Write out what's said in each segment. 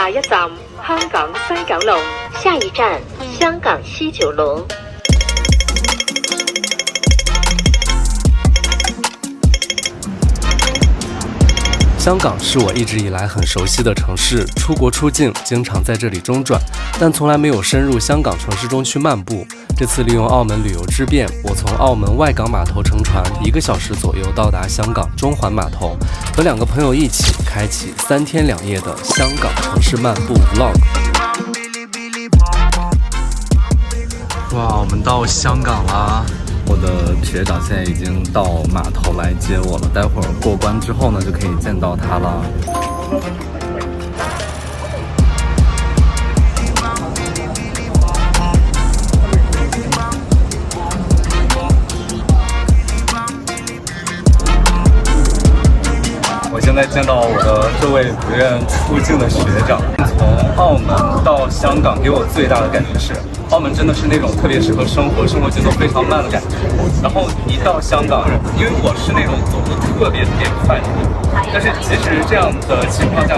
下一站香港西九龍，下一站香港西九龍。香港是我一直以来很熟悉的城市，出国出境经常在这里中转，但从来没有深入香港城市中去漫步。这次利用澳门旅游之便，我从澳门外港码头乘船1个小时左右到达香港中环码头，和2个朋友一起开启3天2夜的香港城市漫步 vlog。哇，我们到香港啦！我的学长现在已经到码头来接我了，待会儿过关之后呢，就可以见到他了。我现在见到我的这位不愿出境的学长。从澳门到香港，给我最大的感觉是，澳门真的是那种特别适合生活节奏非常慢的感觉。然后一到香港，因为我是那种走得特别快的人，但是即使这样的情况下，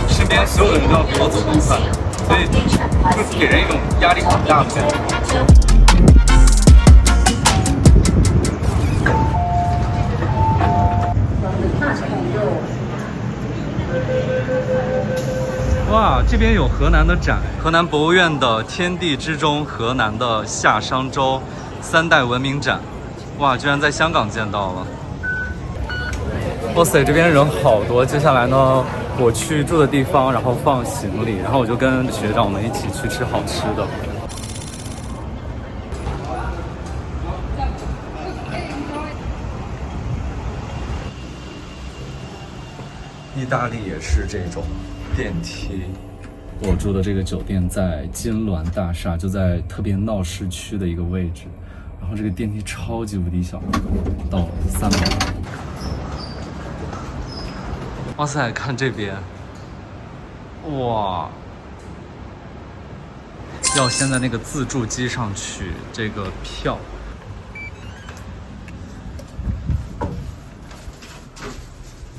身边所有的人都要比我走得快，所以会给人一种压力很大的感觉。哇，这边有河南的展，河南博物院的天地之中，河南的夏商周3代文明展。哇，居然在香港见到了！哇塞，这边人好多。接下来呢，我去住的地方，然后放行李，然后我就跟学长们一起去吃好吃的。意大利也是这种电梯。我住的这个酒店在金銮大厦，就在特别闹市区的一个位置。然后这个电梯超级无敌小，到3楼。哇塞，看这边，哇！要先在那个自助机上取这个票。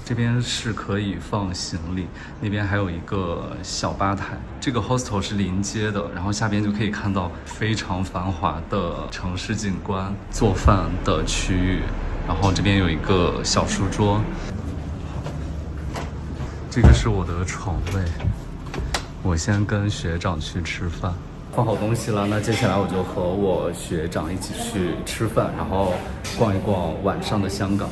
这边是可以放行李，那边还有一个小吧台。这个 hostel 是临街的，然后下边就可以看到非常繁华的城市景观、做饭的区域。然后这边有一个小书桌，这个是我的床位。我先跟学长去吃饭，放好东西了，那接下来我就和我学长一起去吃饭，然后逛一逛晚上的香港。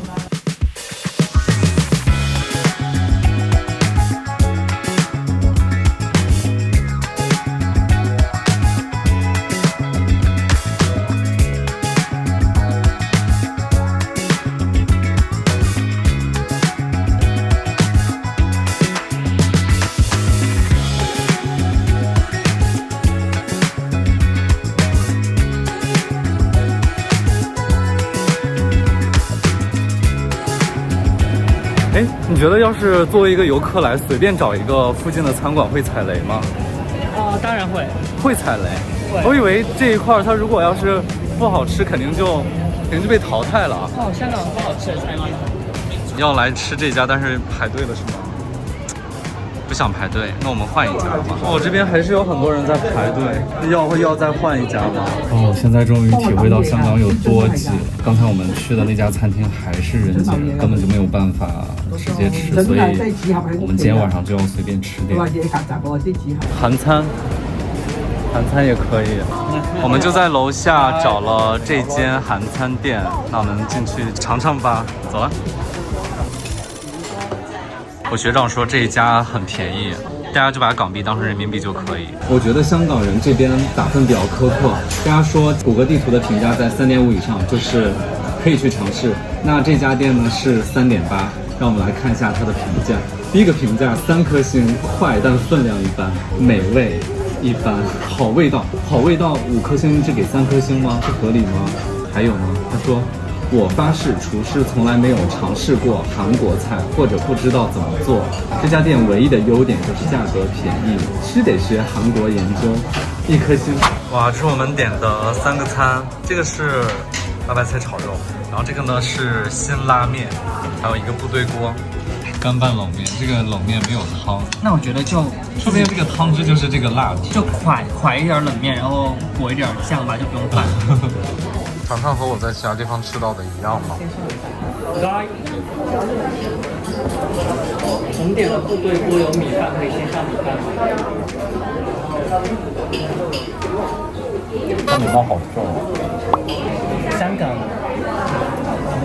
你觉得要是作为一个游客来随便找一个附近的餐馆会踩雷吗？当然会。会踩雷？会。我以为这一块它如果要是不好吃，肯定就被淘汰了。哦，香港不好吃的餐厅。要来吃这家，但是排队了是吗？不想排队，那我们换一家吧。哦，这边还是有很多人在排队，要再换一家吗？哦，现在终于体会到香港有多挤了。刚才我们去的那家餐厅还是人挤人，根本就没有办法直接吃，所以我们今天晚上就要随便吃点韩餐也可以。我们就在楼下找了这间韩餐店，那我们进去尝尝吧。走了。我学长说这一家很便宜，大家就把港币当成人民币就可以。我觉得香港人这边打分比较苛刻，大家说谷歌地图的评价在3.5以上，就是可以去尝试。那这家店呢是3.8，让我们来看一下它的评价。第一个评价3颗星，快但分量一般，美味一般，好味道5颗星，只给3颗星吗？这合理吗？还有呢，他说我发誓，厨师从来没有尝试过韩国菜，或者不知道怎么做。这家店唯一的优点就是价格便宜，须得学韩国研究。1颗星。哇，这是我们点的3个餐，这个是大白菜炒肉，然后这个呢是辛拉面，还有一个部队锅。干拌冷面，这个冷面没有汤，那我觉得就说不定这个汤汁就是这个辣的。就蒯一点冷面，然后裹一点酱吧，就不用拌。尝尝和我在其他地方吃到的一样吗？我们点了部队锅有米饭，可以先上米饭。它眉毛好重啊！香港，然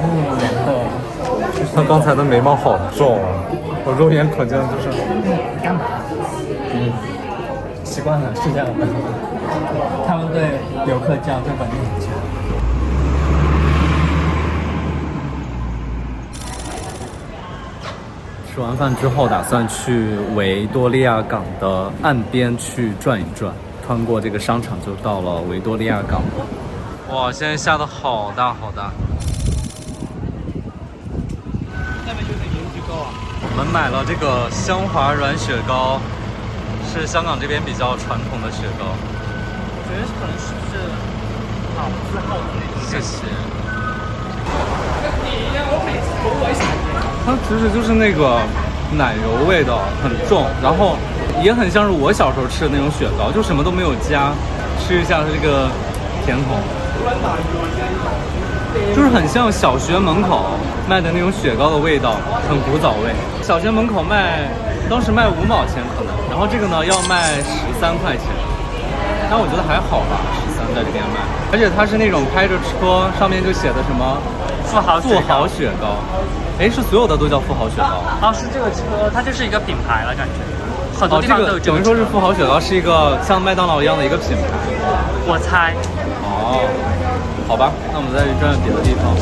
后他刚才的眉毛好重啊，我肉眼可见就是干嘛？习惯了，是这样的。他们对游客这样，对本地人这样。吃完饭之后，打算去维多利亚港的岸边去转一转，穿过这个商场就到了维多利亚港。哇，现在下的好大好大。那边就是盐焗糕啊。我们买了这个香滑软雪糕，是香港这边比较传统的雪糕。我觉得可能是老字号的那种。谢谢。它其实就是那个奶油味道很重，然后也很像是我小时候吃的那种雪糕，就什么都没有加，吃一下它这个甜筒，就是很像小学门口卖的那种雪糕的味道，很古早味。小学门口当时卖5毛钱可能，然后这个呢要卖13块钱，但我觉得还好吧，13在这边卖，而且它是那种开着车，上面就写的什么富豪雪糕，哎，是所有的都叫富豪雪糕？哦，是这个车，它就是一个品牌了，感觉很多地方都有这个。等于说是富豪雪糕是一个像麦当劳一样的一个品牌，我猜。哦，好吧，那我们再去转别的地方。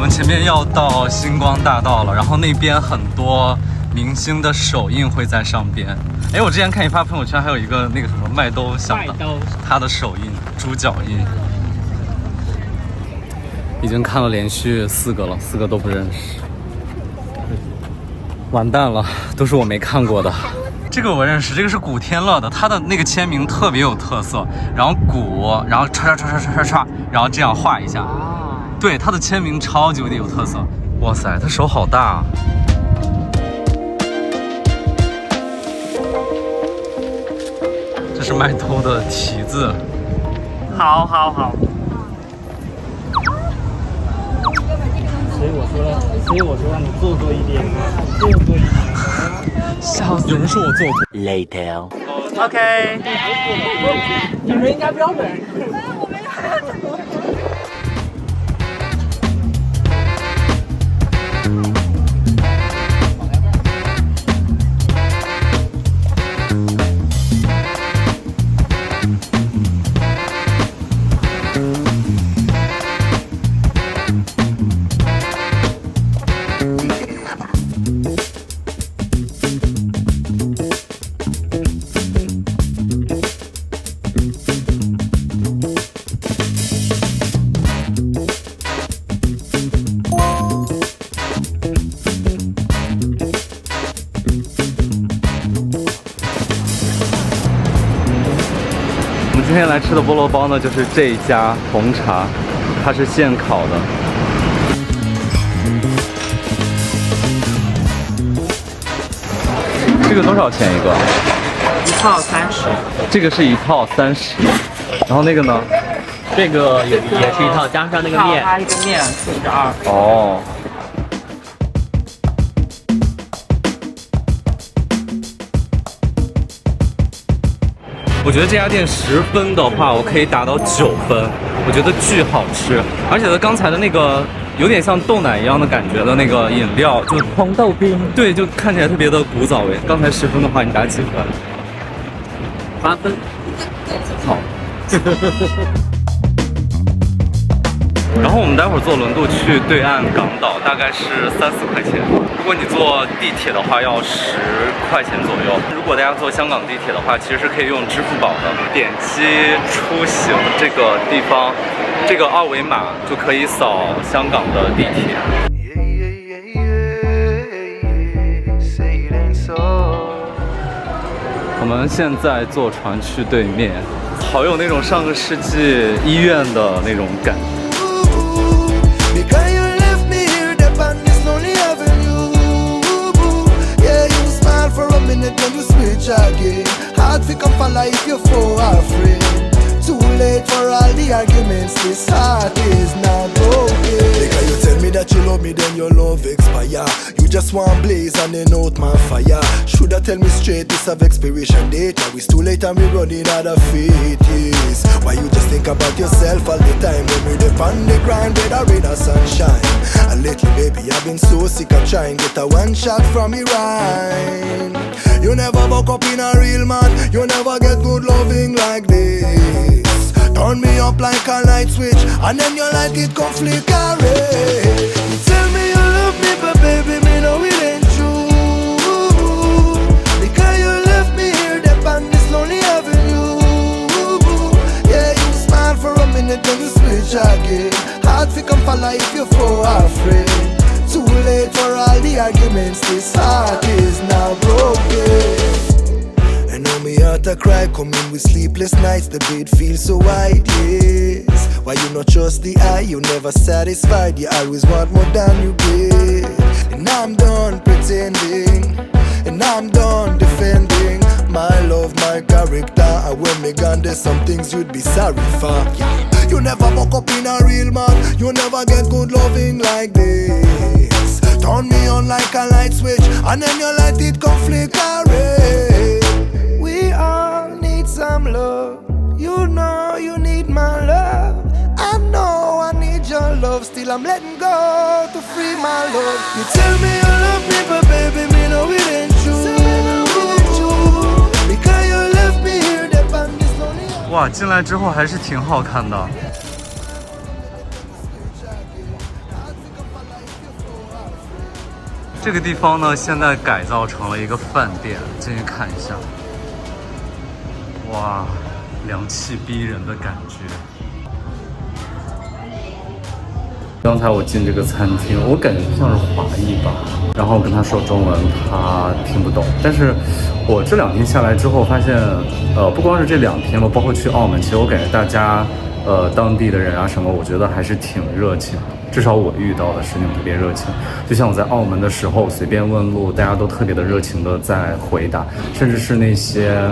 前面要到星光大道了，然后那边很多明星的手印会在上边。哎，我之前看你发朋友圈，还有一个那个什么麦兜香的，他的手印，猪脚印。已经看了连续4个了，4个都不认识，完蛋了，都是我没看过的。这个我认识，这个是古天乐的，他的那个签名特别有特色，然后鼓，然后唰，然后这样画一下。对，他的签名超级无敌有特色。哇塞，他手好大啊！这是麦兜的旗子。好。所以我说让你做作一点，做作一点。笑死！有人说我做作。Later. OK。你们应该标准。今天来吃的菠萝包呢，就是这一家红茶，它是现烤的。这个多少钱一个？一套30。这个是一套30，然后那个呢？这个也是一套，加上那个面，它一个面42。哦。我觉得这家店10分的话，我可以打到9分，我觉得巨好吃，而且它刚才的那个有点像豆奶一样的感觉的那个饮料，就红豆冰，对，就看起来特别的古早味。刚才10分的话，你打几分？8分。好。然后我们待会儿坐轮渡去对岸港岛，大概是3-4块钱。如果你坐地铁的话，要10块钱左右。如果大家坐香港地铁的话，其实是可以用支付宝的，点击出行这个地方，这个二维码就可以扫香港的地铁。我们现在坐船去对面，好有那种上个世纪医院的那种感觉。Too late for all the arguments, this heart is now broken. Because you tell me that you love me, then your love expire. You just want blaze and then out my fire. Shoulda tell me straight, this have expiration date. Now it's too late and we running out of faith, yes. Why you just think about yourself all the time? When we depend the grind, better rain or sunshine. And lately, baby, I've been so sick of trying get a one shot from me rhyme. You never buck up in a real man. You never get good loving like this. Turn me up like a light switch, and then your light it come flicker. You tell me you love me, but baby, me know it ain't true. Because you left me here, deep on this lonely avenue. Yeah, you smile for a minute, then you switch again. Hard to come follow if you're for afraid. Too late for all the arguments, this heart is now broken. And now me heart a cry, coming with sleepless nights. The bed feels so wide, yes. Why you not trust the eye? You never satisfied. You always want more than you get. And I'm done pretending, and I'm done defending my love, my character. And when me gone, there's some things you'd be sorry for. You never woke up in a real man. You never get good loving like this. Turn me on like a light switch, and then your light it come flickering. We all need some love. You know you need my love. I know I need your love. Still I'm letting go to free my love. You tell me you love me, but baby, me know it ain't true. Because you left me here, deep on this lonely. 哇，进来之后还是挺好看的。这个地方呢，现在改造成了一个饭店，进去看一下。哇，凉气逼人的感觉。刚才我进这个餐厅，我感觉像是华裔吧，然后跟他说中文，他听不懂。但是我这2天下来之后，发现，不光是这2天吧，包括去澳门，其实我感觉大家，当地的人啊什么，我觉得还是挺热情的。至少我遇到的是那种特别热情，就像我在澳门的时候，随便问路，大家都特别的热情的在回答，甚至是那些，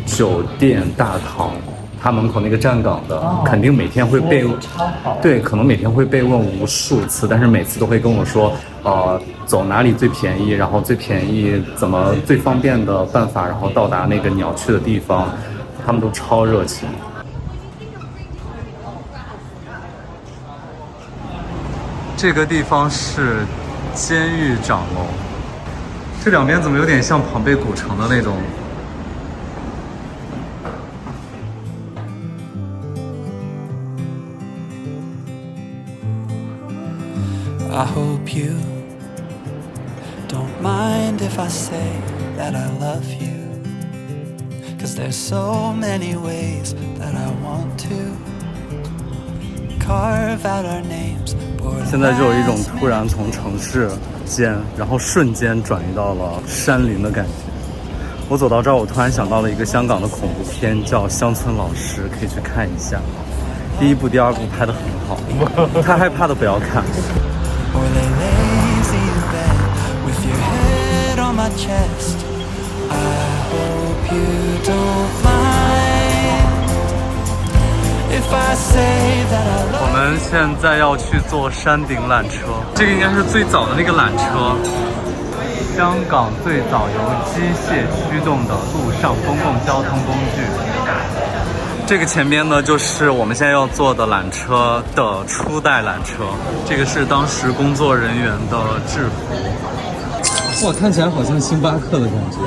酒店大堂，它门口那个站岗的，肯定每天会被，对，可能每天会被问无数次，但是每次都会跟我说，走哪里最便宜，然后最便宜怎么最方便的办法，然后到达那个你要去的地方，他们都超热情。这个地方是监狱长楼，这两边怎么有点像庞贝古城的那种？ I hope you don't mind if I say that I love you, 'cause there's so many ways that I want to carve out our names. 现在就有一种突然从城市间，然后瞬间转移到了山林的感觉。我走到这儿，我突然想到了一个香港的恐怖片，叫《乡村老师》，可以去看一下。第1部、第2部拍得很好，太害怕的不要看。 Or lay lazy in bed with your head on my chest. I hope you don't mind if I say that I love you. 我们现在要去坐山顶缆车，这个应该是最早的那个缆车，香港最早由机械驱动的陆上公共交通工具。这个前边呢，就是我们现在要坐的缆车的初代缆车，这个是当时工作人员的制服。哇，看起来好像星巴克的感觉。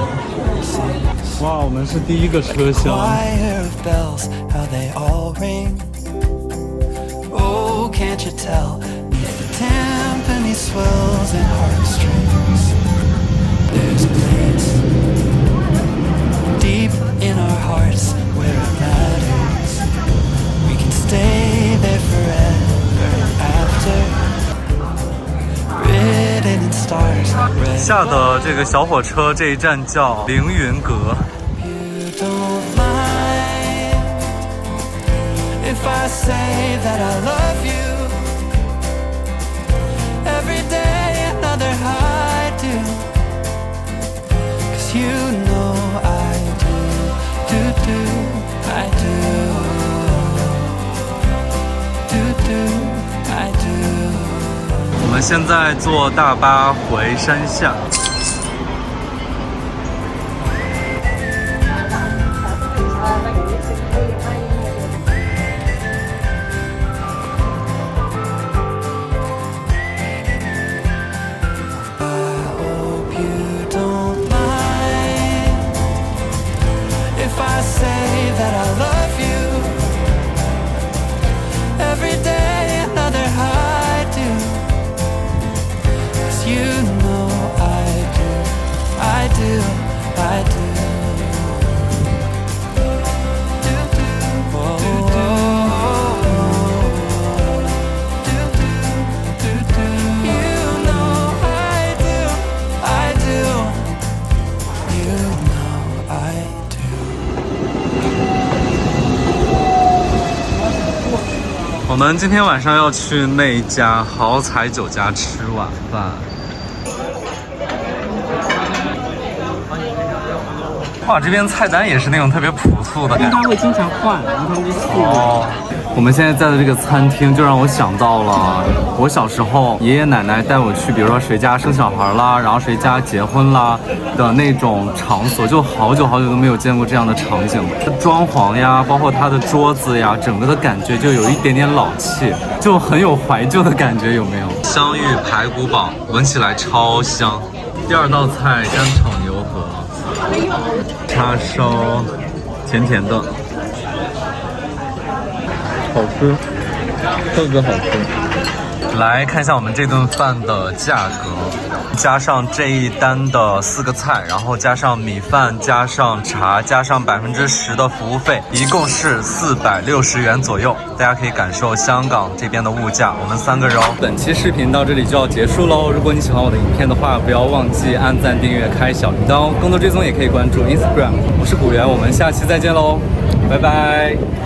哇，我们是第1个车厢。Choir of bells, how they all ring. Oh, can't you tell? Neath the timpani swells and heartstrings, there's a place deep in our hearts where it matters. We can stay there forever after. Written in stars. 下的这个小火车这一站叫凌云阁。 You don't mind if I say that I love you. Every day another high do. 'Cause you know I do, I do. I do. 我们现在坐大巴回山下。 我们今天晚上要去那家豪彩酒家吃晚饭。哇，这边菜单也是那种特别朴素的感觉。他会经常换，然后他们就哦。我们现在在的这个餐厅，就让我想到了我小时候爷爷奶奶带我去，比如说谁家生小孩啦，然后谁家结婚啦的那种场所，就好久好久都没有见过这样的场景。装潢呀，包括它的桌子呀，整个的感觉就有一点点老气，就很有怀旧的感觉，有没有？香芋排骨煲，闻起来超香。第二道菜干炒牛河，叉烧，甜甜的。 好吃，特别好吃。来看一下我们这顿饭的价格，加上这一单的4个菜，然后加上米饭，加上茶，加上10%的服务费，一共是460元左右。大家可以感受香港这边的物价。我们3个人哦。本期视频到这里就要结束喽。如果你喜欢我的影片的话，不要忘记按赞、订阅、开小铃铛。更多追踪也可以关注 Instagram。我是古源，我们下期再见喽，拜拜。